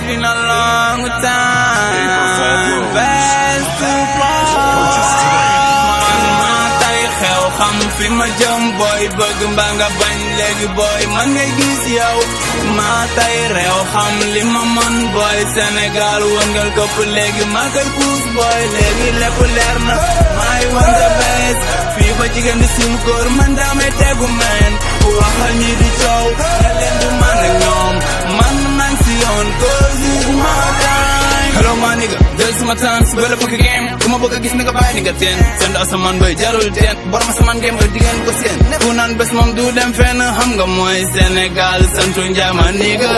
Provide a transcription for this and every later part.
been a long time. Best to xam fi ma jëm boy bëgg mbaa nga bañ léegi boy man ngay gis yow maa tay réew xam li ma mën boy Sénégal wëngal këpp léegi maa koy puus boy léegi lépp leer na maay wan the best fii ba jigéen di sul góor man damay tegu meen waxal ñi di coow nga leen du man ak ñoom man man si yoon cause it's my time. Hello my nigga jël sama temps si bële fukki game ku ma bëgg a gis ni nga bàyyi ni nga teen seen asamaan bay jarul teen borom asamaan game ba jigéen ko seen ku naan bés moom du dem fenn xam nga mooy Sénégal santu njaay ma nigga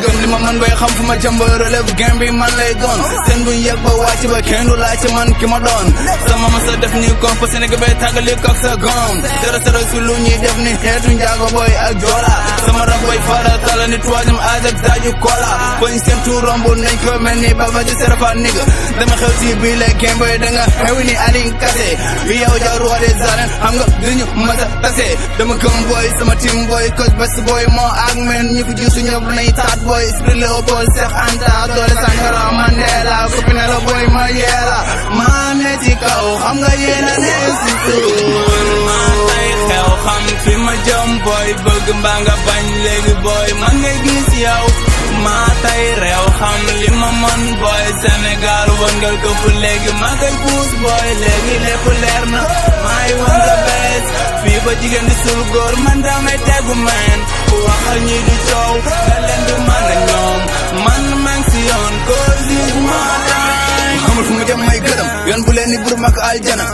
gëm li ma man bay xam fu ma jëm ba relève game bi man lay doon seen buñ yegg ba wàcc ba kenn du laaj ci man ki ma doon sama ma sa def ni kon fa Sénégal bay tàggali kook sa gom sero su lu ñuy def ni xeetu njaago boy ak joola sama rab boy fara tala ni troisième âge ak daaju kola bañ seen tuur romb nañ ko mel ni ba ci serafa nigga dama xew ci bii lay game boy danga xew ni Aline Kassé bi yow ja roi des arènes xam nga duñu masa tase dama gëm boy sama team boy coach best boy moo ak men ñi fi jiitu ñëpp nañ taat boy esprit Léopold Cheikh Anta doole Sankara Mandela copine la boy ma yeela maa ne ci kaw xam nga yéena ne si suuf maa tay xew xam fi ma jëm boy bëgg mbaa nga bañ léegi boy man ngay gis yow maa tay réew xam li ma mën boy Sénégal wëngal këpp léegi maa koy puus boy léegi lépp leer na maay wan the best fii ba jigéen di sul góor man damay tegu meen waxal ñi di coow nga leen du man ak ñoom man maa ngi si yoon cause it's my time. xamul fu ma jëm may gërëm yoon bu leen ni bur mak aljana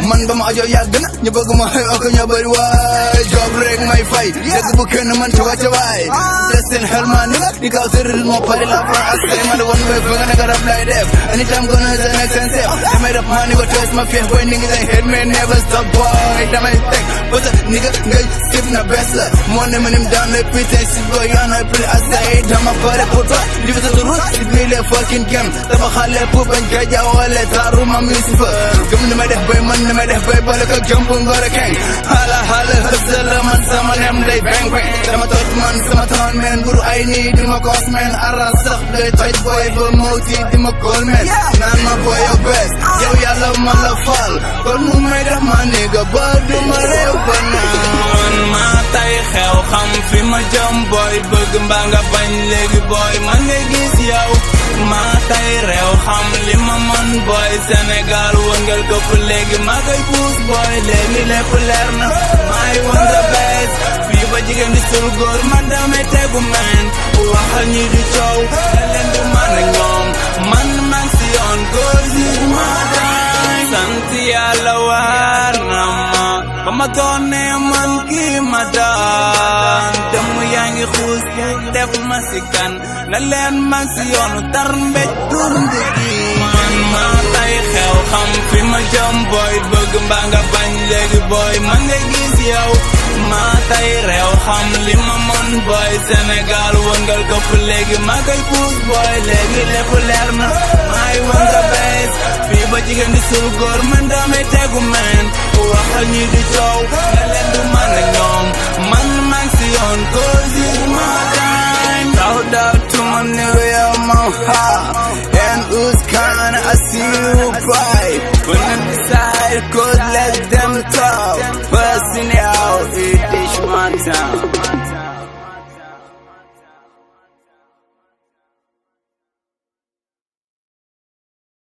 man ba ma ajoo yàgg na ñu bëgg ma xëy ak ñoo bëri waay job rek may fay dëgg bu kenn man ci wàcce waay des seen xel maa ni di kaw sëriñ moo pare la fra ak say man wan way fa nga nekk rap lay def anytime gonna say next and say damay rap maa ni ko tees ma feex boy nigga say hate me never stop boy damay teg parce que nigga ngay skip na best la moo ne ma nim daan lay putain si boy yaa nay play I say dama pare pour toi li fa sa route si bii les fucking game dama xale pour bañ koy jaawale taaru ma musique fa gëm ni may def boy man ni may def boy bale ko jump ngore keng hala hustle man sama nem day bang bang dama toj man sama town man guru ay nii di ma kos man aras sax day toj boy ba mawti di ma call man naan ma boy yow best yow yàlla ma la fal kon mu may def ma nigga ba du ma réew ba naan maa tay xew xam fi ma jëm boy bëgg mbaa nga bañ léegi boy man ngay gis yow maa tay réew xam li ma mën boy Sénégal wëngal këpp léegi maa koy puus boy léegi lépp leer na maay wan the best fii ba jigéen di sul góor man damay tegu meen waxal ñi di coow nga leen du man ak ñoom man maa ngi si yoon cause it's my time. sant yàlla waar na ma ba ma doonee man kii ma daan dem yaa ngi xuus def ma si kan na leen maa ngi si yoonu tar mbéj dund gi man maa tay xew xam fi ma jëm boy bëgg mbaa nga bañ léegi boy man ngay gis yow maa tay réew xam li ma mën boy Sénégal wëngal këpp léegi maa koy puus boy léegi lépp leer na maay wan the best fii ba jigéen di sul góor man damay tegu meen waxal ñi di coow nga leen du man ak ñoom man maa ngi si yoon cause it's my time. Shout out to my nigga yow man ha and who's kinda I see you cry when I decide cause let them talk but in the out it is my time.